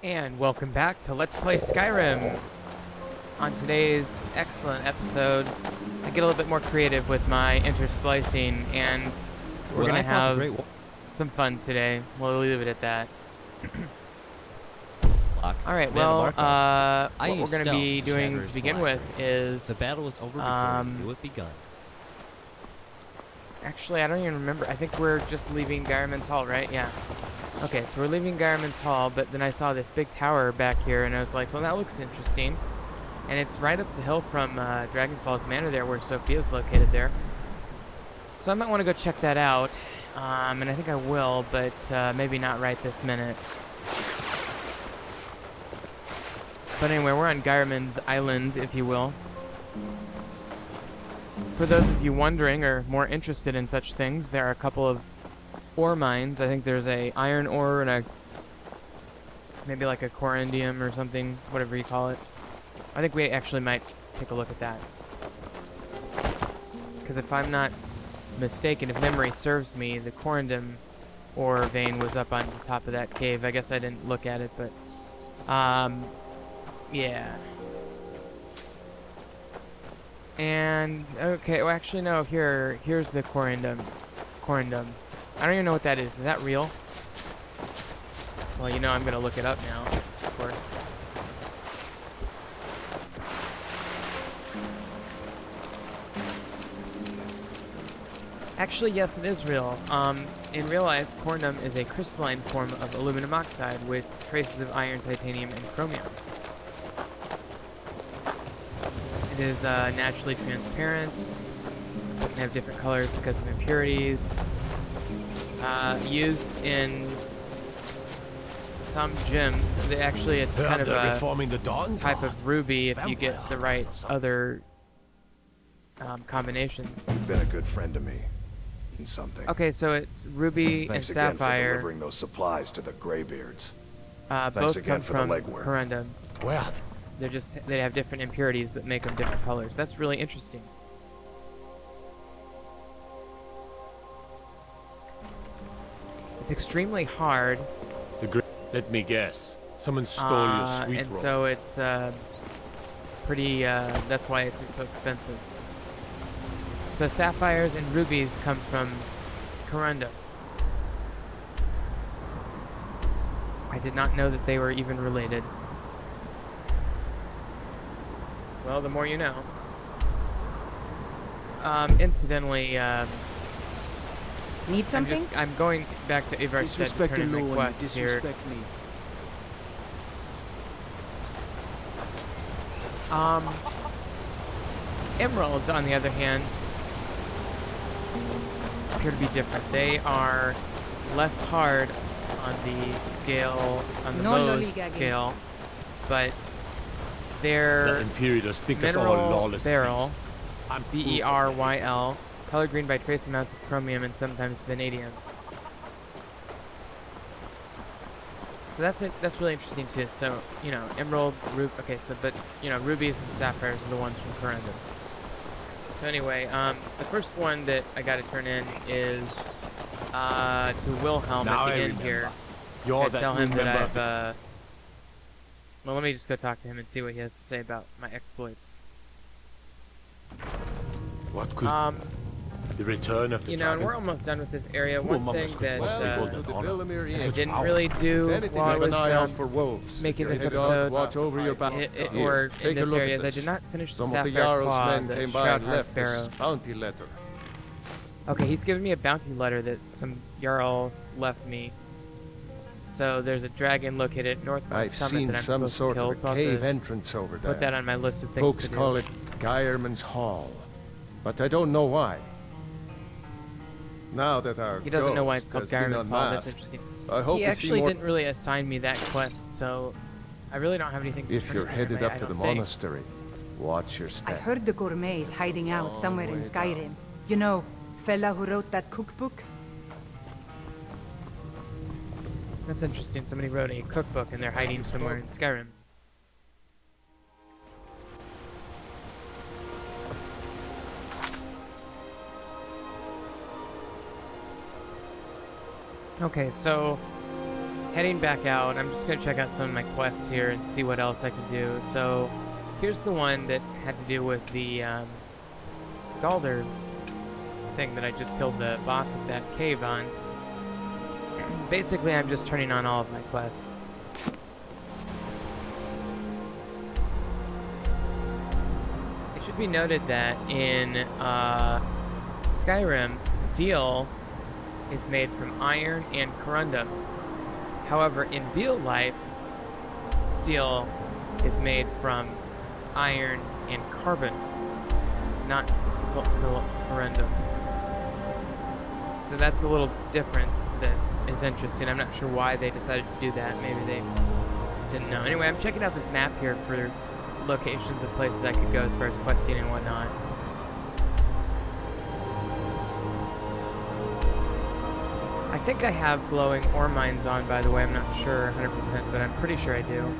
And welcome back to Let's Play Skyrim. On today's excellent episode, I get a little bit more creative with my intersplicing, and we're going to have some fun today. We'll leave it at that. Alright, well, what we're going to be doing to begin with is... The battle was over before we knew it begun. Actually, I don't even remember. I think we're just leaving Gyreman's Hall, right? Yeah. Okay, so we're leaving Gyreman's Hall, but then I saw this big tower back here, and I was like, well, that looks interesting. And it's right up the hill from Dragonfall's Manor there, where Sophia's located there. So I might want to go check that out, and I think I will, but maybe not right this minute. But anyway, we're on Gyreman's Island, if you will. For those of you wondering or more interested in such things, there are a couple of ore mines. I think there's a iron ore and a maybe like a corundium or something, whatever you call it. I think we actually might take a look at that. Because if I'm not mistaken, if memory serves me, the corundum ore vein was up on the top of that cave. I guess I didn't look at it, but yeah. And okay, well actually no, here's the corundum. I don't even know what that is. Is that real? Well, you know I'm gonna look it up now, of course. Actually, yes, it is real. In real life, corundum is a crystalline form of aluminum oxide with traces of iron, titanium, and chromium. It is naturally transparent. It can have different colors because of impurities. Used in some gems. Actually, it's kind of a type of ruby if you get the right other combinations. You've been a good friend to me. In something. Okay, so it's ruby and sapphire. Thanks again for delivering those supplies to the Greybeards. Both come from corundum. Well, They have different impurities that make them different colors. That's really interesting. It's extremely hard. Let me guess. Someone stole your sweet and roll. so it's pretty. That's why it's so expensive. So sapphires and rubies come from corundum. I did not know that they were even related. Well, the more you know. Incidentally, need something? I'm going back to Ivarstead to turn in my quests here. Emeralds, on the other hand, appear to be different. They are less hard on the scale, on the Mohs scale, but they're mineral beryl, B-E-R-Y-L, color green by trace amounts of chromium and sometimes vanadium. So that's really interesting too. So, you know, emerald, okay, so, but, you know, rubies and sapphires are the ones from corundum. So anyway, the first one that I gotta turn in is, to Wilhelm at the end here. I tell him that I've, well, let me just go talk to him and see what he has to say about my exploits. What could the return of the You know, and dragon? we're almost done with this area. One thing that I didn't power. really do while I was making this episode, or in this area, is I did not finish the sapphire claw, the Shroudheart Pharaoh. Bounty letter. Okay, he's given me a bounty letter that some Jarls left me. So there's a dragon located north of the summit that I'm some supposed sort to kill, of so a I'll cave have to entrance over there. put that on my list of things Folks to do. call it Gyreman's Hall, but I don't know why. Now that our He doesn't know why it's ghost called has been Gyreman's Hall. That's unmasked, interesting. I hope He to see actually more. didn't really assign me that quest, so I really don't have anything to If turn you're in headed there, up to I the don't think. monastery, watch your I step. heard the gourmet is hiding out somewhere in Skyrim. You know, fella who wrote that cookbook? That's interesting. Somebody wrote a cookbook and they're hiding somewhere in Skyrim. Okay, so heading back out. I'm just going to check out some of my quests here and see what else I can do. So here's the one that had to do with the Galder thing that I just killed the boss of that cave on. Basically, I'm just turning on all of my quests. It should be noted that in Skyrim, steel is made from iron and corundum. However, in real life, steel is made from iron and carbon, not corundum. So that's a little difference that is interesting. I'm not sure why they decided to do that. Maybe they didn't know. Anyway, I'm checking out this map here for locations of places I could go as far as questing and whatnot. I think I have glowing ore mines on, by the way. I'm not sure 100%, but I'm pretty sure I do.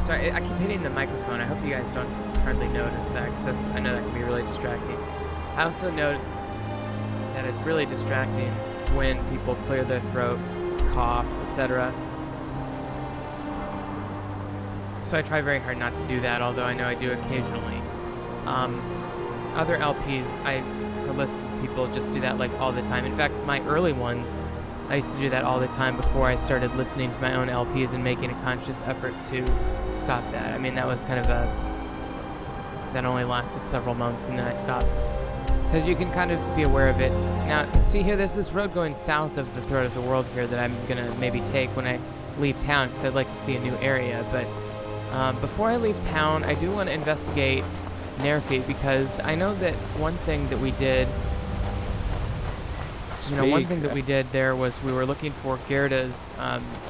Sorry, I keep hitting the microphone. I hope you guys don't hardly notice that, because I know that can be really distracting. I also note that it's really distracting when people clear their throat, cough, etc. So I try very hard not to do that, although I know I do occasionally. Other LPs, I listen to people just do that like all the time. In fact, my early ones, I used to do that all the time before I started listening to my own LPs and making a conscious effort to stop that. I mean, that was kind of that only lasted several months, and then I stopped. Because you can kind of be aware of it. Now, see here, there's this road going south of the Throat of the World here that I'm going to maybe take when I leave town, because I'd like to see a new area. But before I leave town, I do want to investigate Nerfi, because I know that one thing that we did, one thing that we did there was we were looking for Gerda's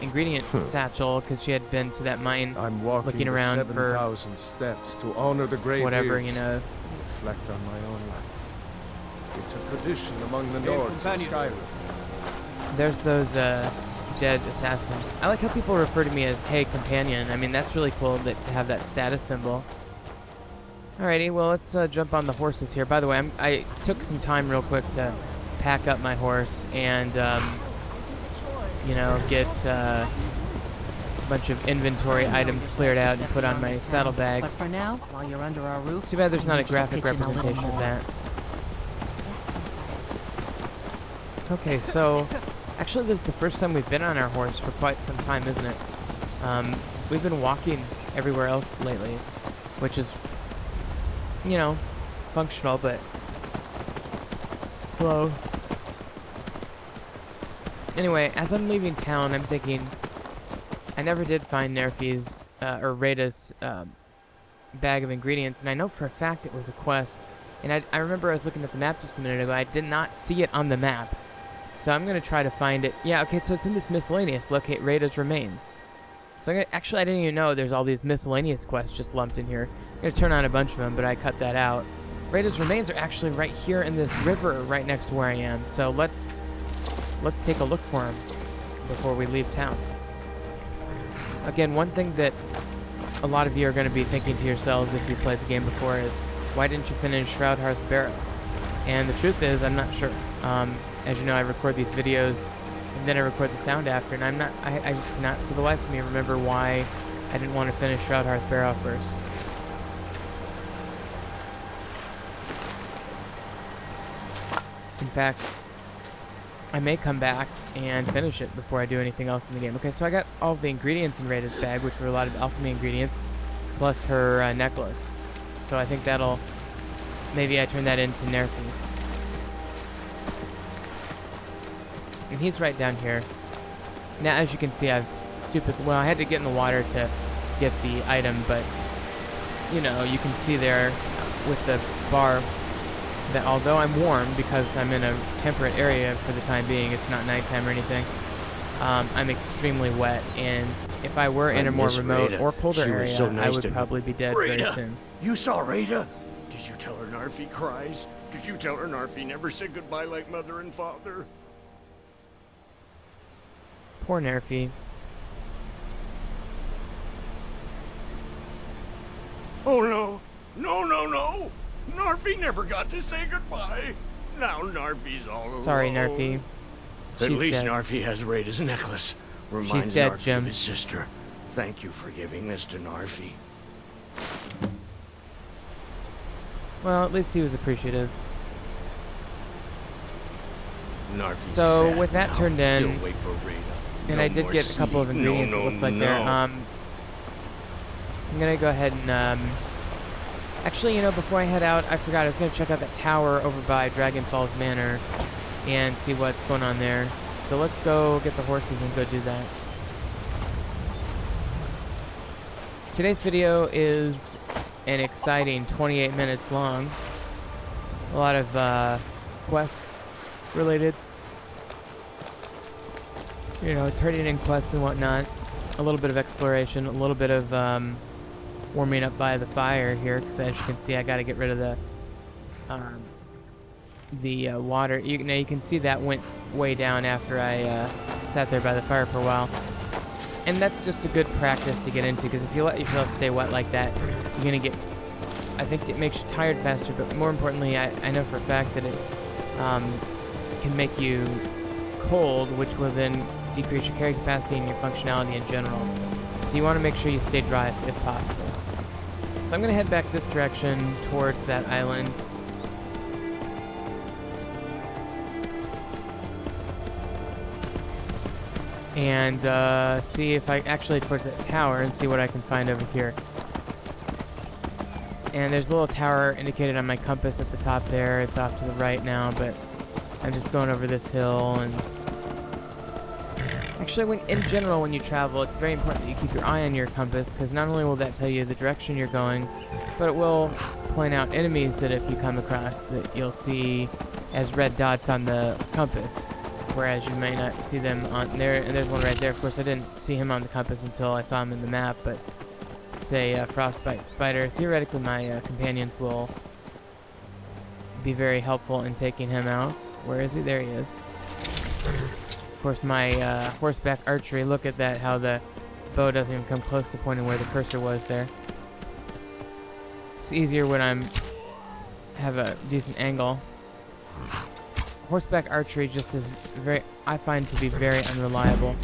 ingredient satchel, because she had been to that mine I'm walking looking around for 7,000 steps to honor the grey whatever, beards, reflect on my own life. It's a tradition among the Nords of Skyrim. There's those dead assassins. I like how people refer to me as "Hey Companion." I mean, that's really cool to have that status symbol. Alrighty, well, let's jump on the horses here. By the way, I took some time real quick to pack up my horse and, get a bunch of inventory items cleared out and put on my saddlebags. But for now, while you're under our roof, It's too bad there's not a graphic representation of that. Okay, so actually this is the first time we've been on our horse for quite some time, isn't it? We've been walking everywhere else lately, which is, functional, but slow. Anyway, as I'm leaving town, I'm thinking, I never did find Nerfi's, or Rada's, bag of ingredients, and I know for a fact it was a quest, and I remember I was looking at the map just a minute ago, I did not see it on the map. So I'm going to try to find it. Yeah, okay, so it's in this miscellaneous, locate Rada's remains. So actually, I didn't even know there's all these miscellaneous quests just lumped in here. I'm going to turn on a bunch of them, but I cut that out. Rada's remains are actually right here in this river right next to where I am. So let's take a look for them before we leave town. Again, one thing that a lot of you are going to be thinking to yourselves if you played the game before is, why didn't you finish Shroud Hearth Barrow? And the truth is, I'm not sure. As you know, I record these videos, and then I record the sound after, and I just cannot for the life of me remember why I didn't want to finish Shroud Hearth Barrow first. In fact, I may come back and finish it before I do anything else in the game. Okay, so I got all the ingredients in Rada's bag, which were a lot of alchemy ingredients, plus her necklace. So I think that'll, maybe I turn that into Nerfi. And he's right down here. Now, as you can see, I had to get in the water to get the item, but, you can see there with the bar that although I'm warm because I'm in a temperate area for the time being, it's not nighttime or anything, I'm extremely wet, and if I were in a more remote or colder area, I would probably be dead very soon. You saw Rada? Did you tell her Narfi cries? Did you tell her Narfi never said goodbye like mother and father? Poor Nerfi. Oh no! No, no, no! Narfi never got to say goodbye! Now Narfi's all alone. Sorry, Narfi. At She's least dead. Narfi has Rada's necklace. Reminds dead, Narfi Jim. of his sister. Thank you for giving this to Narfi. Well, at least he was appreciative. Narfi's So, sad with that now. turned in, Still wait for Rada. and No I did more get a couple of sleep. ingredients, No, it looks like no, there. no. I'm gonna go ahead and, actually, you know, before I head out, I forgot, I was gonna check out that tower over by Dragon Falls Manor and see what's going on there. So let's go get the horses and go do that. Today's video is an exciting 28 minutes long. A lot of quest related. You know, turning in quests and whatnot. A little bit of exploration, a little bit of warming up by the fire here, because as you can see, I got to get rid of the water. You can see that went way down after I sat there by the fire for a while. And that's just a good practice to get into, because if you let yourself stay wet like that, you're going to get, I think it makes you tired faster, but more importantly, I know for a fact that it can make you cold, which will then decrease your carrying capacity and your functionality in general. So you want to make sure you stay dry if possible. So I'm going to head back this direction towards that island. And see if I actually towards that tower and see what I can find over here. And there's a little tower indicated on my compass at the top there. It's off to the right now, but I'm just going over this hill. And actually, in general, when you travel, it's very important that you keep your eye on your compass, because not only will that tell you the direction you're going, but it will point out enemies that if you come across that you'll see as red dots on the compass. Whereas you may not see them on there, and there's one right there. Of course, I didn't see him on the compass until I saw him in the map, but it's a frostbite spider. Theoretically, my companions will be very helpful in taking him out. Where is he? There he is. Of course, my horseback archery, look at that, how the bow doesn't even come close to pointing where the cursor was there. It's easier when I have a decent angle. Horseback archery just is I find to be very unreliable.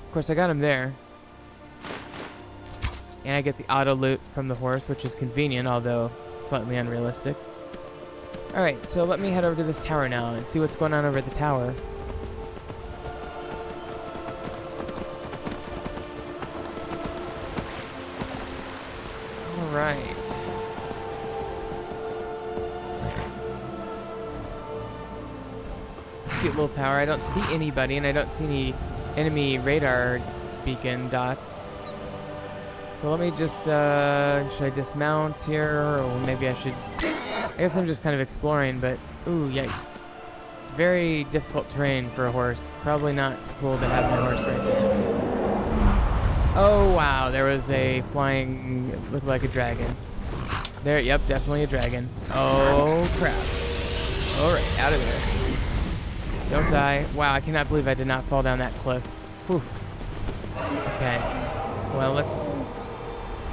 Of course, I got him there. And I get the auto loot from the horse, which is convenient, although slightly unrealistic. Alright, so let me head over to this tower now and see what's going on over at the tower. Alright. Cute little tower. I don't see anybody, and I don't see any enemy radar beacon dots. So let me just, should I dismount here, or maybe I should, I guess I'm just kind of exploring, but, ooh, yikes. It's very difficult terrain for a horse. Probably not cool to have my horse right there. Oh, wow, there was a flying, looked like a dragon. There, yep, definitely a dragon. Oh, crap. Alright, out of there. Don't die. Wow, I cannot believe I did not fall down that cliff. Whew. Okay. Well, let's...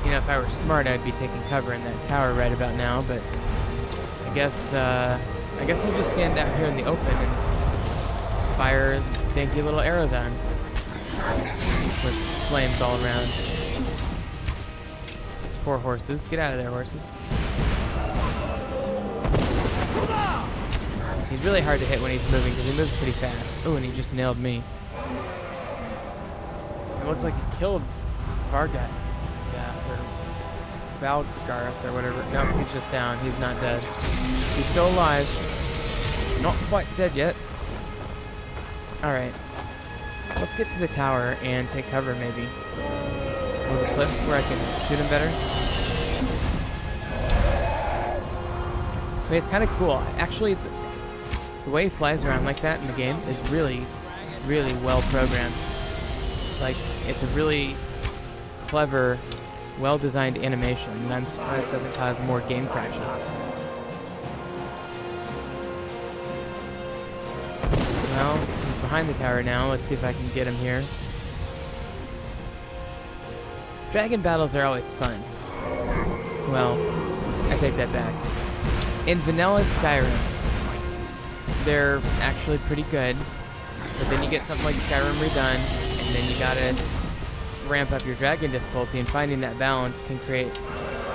You know, if I were smart, I'd be taking cover in that tower right about now, but... I guess I'll just stand out here in the open and fire dinky little arrows on. With flames all around. Poor horses. Get out of there, horses. He's really hard to hit when he's moving because he moves pretty fast. Oh, and he just nailed me. It looks like he killed Vargat. Yeah, or Valgarth or whatever. No, he's just down. He's not dead. He's still alive. Not quite dead yet. Alright. Let's get to the tower and take cover, maybe. Or the cliffs where I can shoot him better. I mean, it's kind of cool. Actually, the way he flies around like that in the game is really, really well programmed. Like, it's a really clever, well-designed animation, and I'm surprised it doesn't cause more game crashes. Well, he's behind the tower now. Let's see if I can get him here. Dragon battles are always fun. Well, I take that back. In vanilla Skyrim, they're actually pretty good, but then you get something like Skyrim Redone, and then you gotta ramp up your dragon difficulty, and finding that balance can create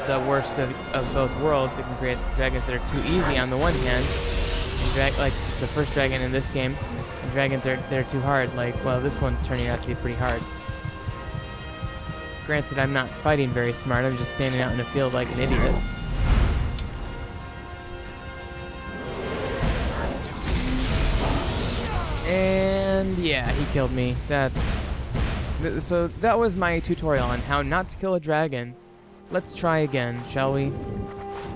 the worst of both worlds. It can create dragons that are too easy on the one hand, and like the first dragon in this game, and dragons that are too hard. Like, well, this one's turning out to be pretty hard. Granted, I'm not fighting very smart. I'm just standing out in the field like an idiot. And yeah, he killed me. So that was my tutorial on how not to kill a dragon. Let's try again, shall we?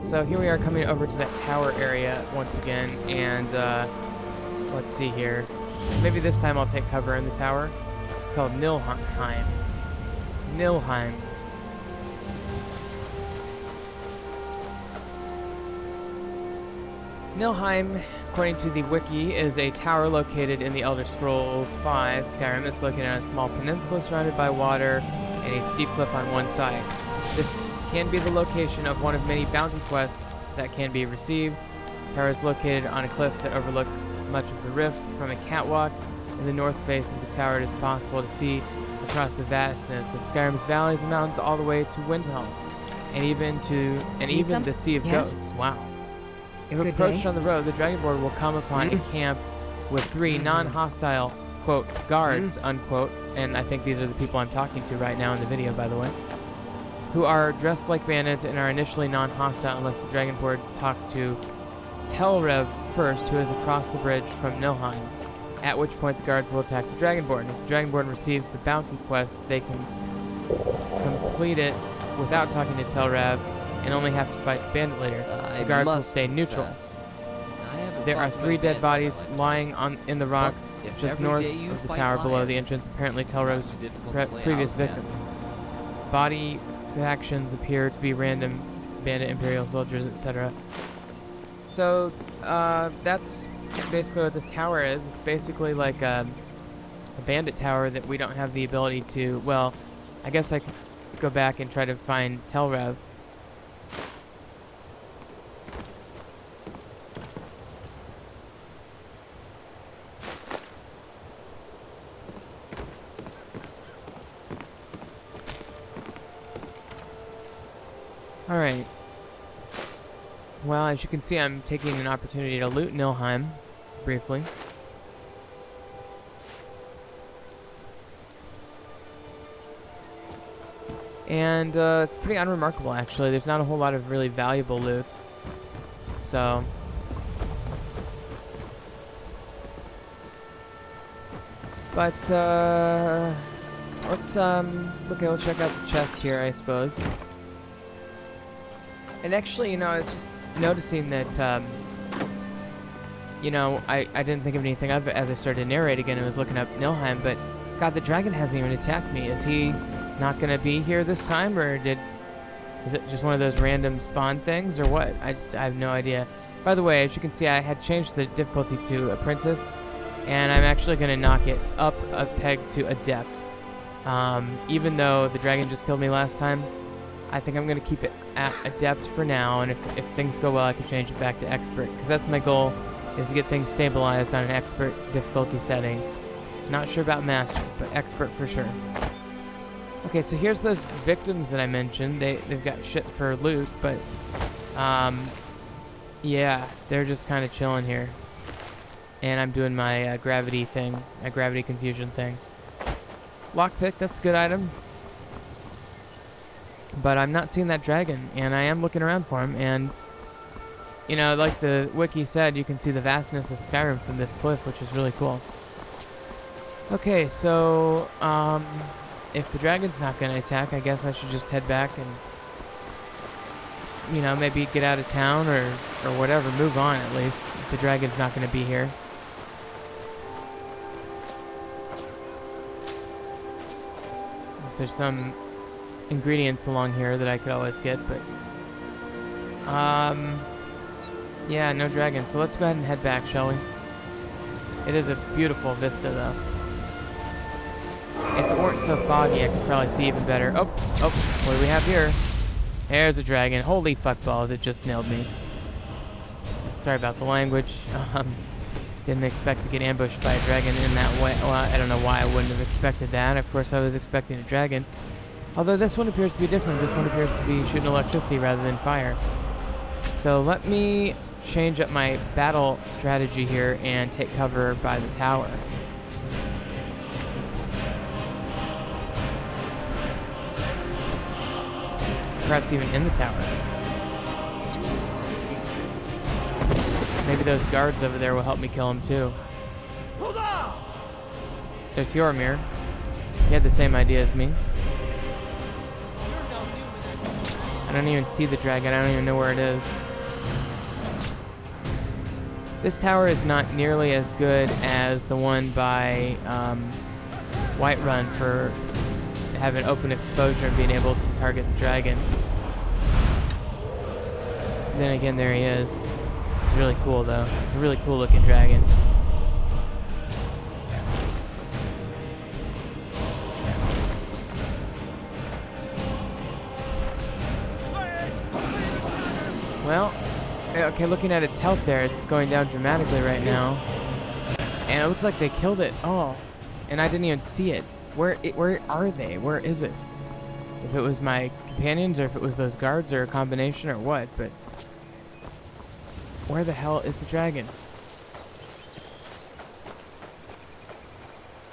So here we are coming over to that tower area once again, and let's see here. Maybe this time I'll take cover in the tower. It's called Nilheim. Nilheim. Nilheim, according to the wiki, is a tower located in the Elder Scrolls V Skyrim. It's located on a small peninsula surrounded by water and a steep cliff on one side. This can be the location of one of many bounty quests that can be received. The tower is located on a cliff that overlooks much of the rift. From a catwalk in the north face of the tower, it is possible to see across the vastness of Skyrim's valleys and mountains all the way to Windhelm, and even the Sea of Ghosts. Wow. If approached on the road, the Dragonborn will come upon a camp with 3 non-hostile, quote, guards, unquote, and I think these are the people I'm talking to right now in the video, by the way, who are dressed like bandits and are initially non-hostile unless the Dragonborn talks to Telrev first, who is across the bridge from Nilheim, at which point the guards will attack the Dragonborn. If the Dragonborn receives the bounty quest, they can complete it without talking to Telrev and only have to fight the bandit later. The guards will stay neutral. There are 3 dead bodies lying in the rocks just north of the tower below the entrance, apparently Telrev's previous victims. Body factions appear to be random bandit imperial soldiers, etc. So that's basically what this tower is. It's basically like a bandit tower that we don't have the ability to, well, I guess I could go back and try to find Telrev. Alright. Well, as you can see, I'm taking an opportunity to loot Nilheim, briefly. And it's pretty unremarkable, actually. There's not a whole lot of really valuable loot. So... But, let's check out the chest here, I suppose. And actually, you know, I was just noticing that, you know, I didn't think of anything of it as I started to narrate again and was looking up Nilheim, but, God, the dragon hasn't even attacked me. Is he not going to be here this time, or is it just one of those random spawn things, or what? I have no idea. By the way, as you can see, I had changed the difficulty to Apprentice, and I'm actually going to knock it up a peg to Adept. Even though the dragon just killed me last time, I think I'm going to keep it at Adept for now, and if things go well, I can change it back to Expert, because that's my goal, is to get things stabilized on an Expert difficulty setting. Not sure about Master, but Expert for sure. Okay, so here's those victims that I mentioned. They've got shit for loot, but, yeah, they're just kind of chilling here. And I'm doing my gravity thing, my gravity confusion thing. Lockpick, that's a good item. But I'm not seeing that dragon, and I am looking around for him, and, you know, like the wiki said, you can see the vastness of Skyrim from this cliff, which is really cool. Okay, so, if the dragon's not going to attack, I guess I should just head back and, you know, maybe get out of town or whatever, move on at least, if the dragon's not going to be here. There's some ingredients along here that I could always get, but yeah, no dragon, so let's go ahead and head back, shall we? It is a beautiful vista, though. If it weren't so foggy, I could probably see even better. Oh, what do we have here? There's a dragon. Holy fuck balls, it just nailed me. Sorry about the language. Didn't expect to get ambushed by a dragon in that way. Well, I don't know why I wouldn't have expected that. Of course, I was expecting a dragon. Although this one appears to be different. This one appears to be shooting electricity rather than fire. So let me change up my battle strategy here and take cover by the tower. Perhaps even in the tower. Maybe those guards over there will help me kill him too. There's Yormir. He had the same idea as me. I don't even see the dragon. I don't even know where it is. This tower is not nearly as good as the one by Whiterun for having open exposure and being able to target the dragon. Then again, there he is. It's really cool, though. It's a really cool looking dragon. Well, okay, looking at its health there, it's going down dramatically right now. And it looks like they killed it. Oh, and I didn't even see it. Where are they? Where is it? If it was my companions, or if it was those guards, or a combination, or what, but... where the hell is the dragon?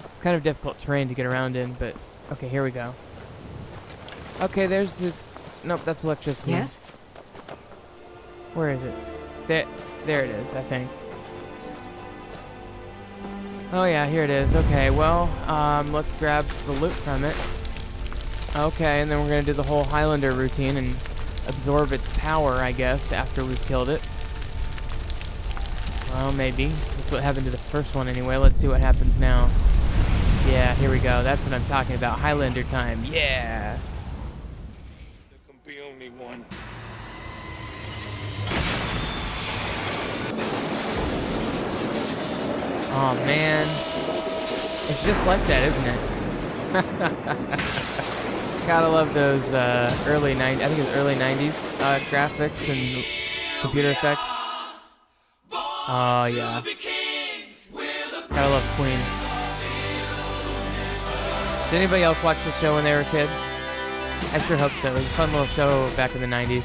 It's kind of difficult terrain to get around in, but... okay, here we go. Okay, there's the... nope, that's electricity. Yes? Where is it? There it is, I think. Oh yeah, here it is. Okay, well, let's grab the loot from it. Okay, and then we're gonna do the whole Highlander routine and absorb its power, I guess, after we've killed it. Well, maybe. That's what happened to the first one anyway. Let's see what happens now. Yeah, here we go. That's what I'm talking about. Highlander time. Yeah! There can be only one. Oh man, it's just like that, isn't it? Gotta love those early 90s, I think it was early 90s graphics and computer effects. Oh yeah. Gotta love Queen. Did anybody else watch this show when they were a kid? I sure hope so. It was a fun little show back in the 90s.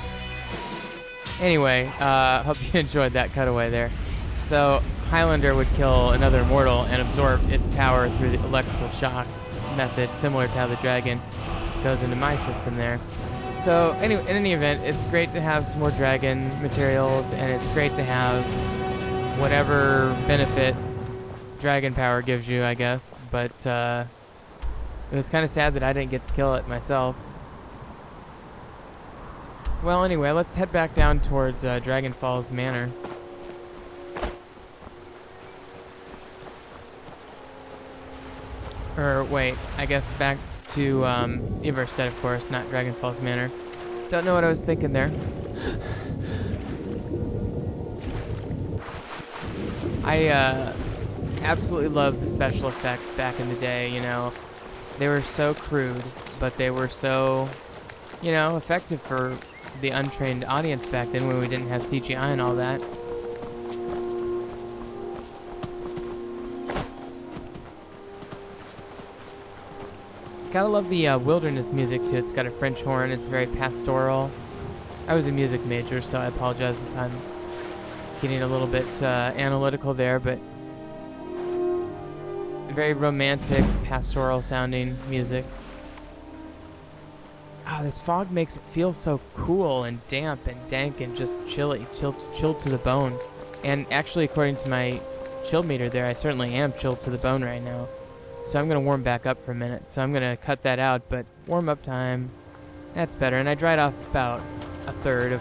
Anyway, hope you enjoyed that cutaway there. So, Highlander would kill another mortal and absorb its power through the electrical shock method, similar to how the dragon goes into my system there. So, anyway, in any event, it's great to have some more dragon materials, and it's great to have whatever benefit dragon power gives you, I guess. But it was kind of sad that I didn't get to kill it myself. Well, anyway, let's head back down towards Dragon Falls Manor. Or wait, I guess back to Everstead, of course, not Dragon Falls Manor. Don't know what I was thinking there. I absolutely loved the special effects back in the day, you know. They were so crude, but they were so, you know, effective for the untrained audience back then when we didn't have CGI and all that. Gotta love the wilderness music too. It's got a French horn. It's very pastoral. I was a music major, so I apologize if I'm getting a little bit analytical there, but very romantic, pastoral sounding music. Ah, this fog makes it feel so cool and damp and dank and just chilly, chilled to the bone. And actually, according to my chill meter there, I certainly am chilled to the bone right now. So I'm going to warm back up for a minute. So I'm going to cut that out, but warm up time, that's better. And I dried off about a third of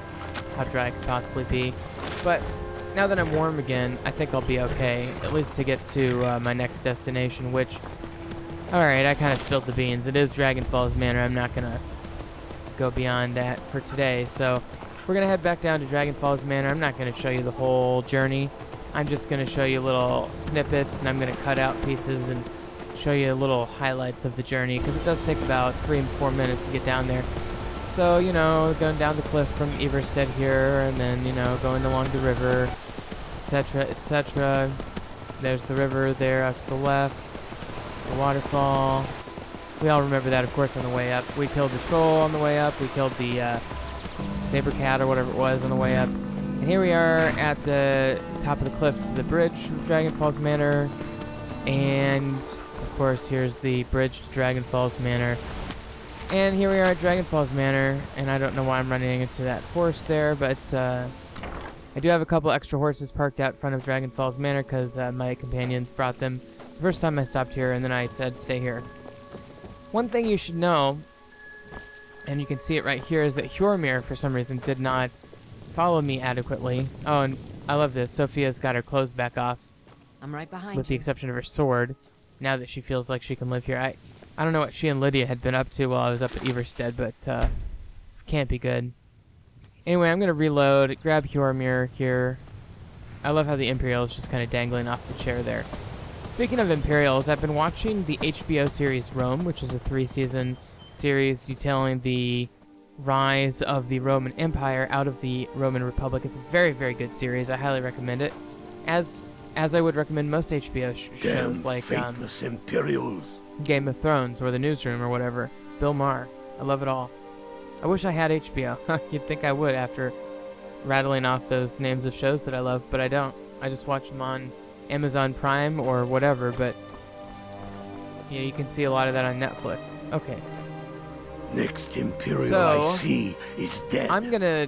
how dry I could possibly be. But now that I'm warm again, I think I'll be okay, at least to get to my next destination, which, alright, I kind of spilled the beans. It is Dragon Falls Manor. I'm not going to go beyond that for today. So we're going to head back down to Dragon Falls Manor. I'm not going to show you the whole journey. I'm just going to show you little snippets, and I'm going to cut out pieces and show you little highlights of the journey, because it does take about 3 and 4 minutes to get down there. So, you know, going down the cliff from Everstead here, and then, you know, going along the river, etc., etc. There's the river there up to the left. The waterfall. We all remember that, of course, on the way up. We killed the troll on the way up. We killed the saber cat or whatever it was on the way up. And here we are at the top of the cliff to the bridge from Dragon Falls Manor. And, of course, here's the bridge to Dragon Falls Manor. And here we are at Dragon Falls Manor. And I don't know why I'm running into that horse there, but I do have a couple extra horses parked out front of Dragon Falls Manor because my companion brought them the first time I stopped here, and then I said stay here. One thing you should know, and you can see it right here, is that Hjormir, for some reason, did not follow me adequately. Oh, and I love this. Sophia's got her clothes back off. I'm right behind with the exception of her sword, now that she feels like she can live here. I don't know what she and Lydia had been up to while I was up at Everstead, but can't be good. Anyway, I'm going to reload, grab Hjormir here. I love how the Imperial is just kind of dangling off the chair there. Speaking of Imperials, I've been watching the HBO series Rome, which is a 3-season series detailing the rise of the Roman Empire out of the Roman Republic. It's a very, very good series. I highly recommend it. As I would recommend most HBO shows like Imperials. Game of Thrones or The Newsroom or whatever. Bill Maher. I love it all. I wish I had HBO. You'd think I would after rattling off those names of shows that I love, but I don't. I just watch them on Amazon Prime or whatever, but yeah, you can see a lot of that on Netflix. Okay. Next Imperial So, I see is dead. I'm gonna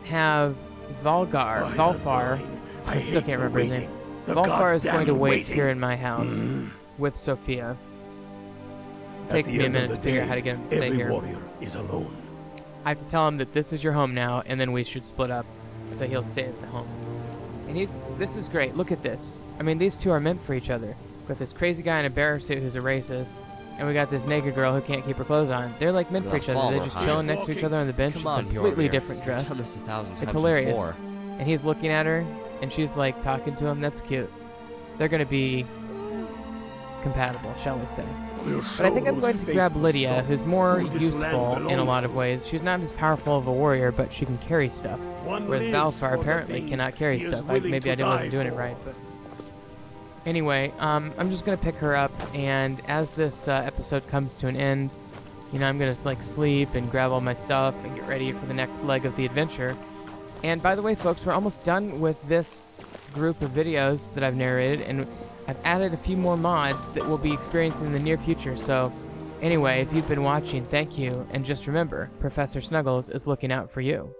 have Valfar, I still can't remember his name. Valfar is going to wait here in my house with Sophia. It takes me a minute to figure out how to get him to stay here. Warrior is alone. I have to tell him that this is your home now, and then we should split up, so he'll stay at the home. And this is great. Look at this. I mean, these two are meant for each other. We've got this crazy guy in a bear suit who's a racist, and we got this naked girl who can't keep her clothes on. They're like meant for each other. They're just chilling next to each other on the bench, completely different dress. It's hilarious. And he's looking at her, and she's like talking to him. That's cute. They're gonna be compatible, shall we say. But I think I'm going to grab Lydia, who's more useful in a lot of ways. She's not as powerful of a warrior, but she can carry stuff. Whereas Valfar apparently cannot carry stuff. Maybe I wasn't doing it right, but... Anyway, I'm just going to pick her up, and as this episode comes to an end, you know, I'm going to like sleep and grab all my stuff and get ready for the next leg of the adventure. And by the way, folks, we're almost done with this group of videos that I've narrated, and I've added a few more mods that we'll be experiencing in the near future. So anyway, if you've been watching, thank you, and just remember, Professor Snuggles is looking out for you.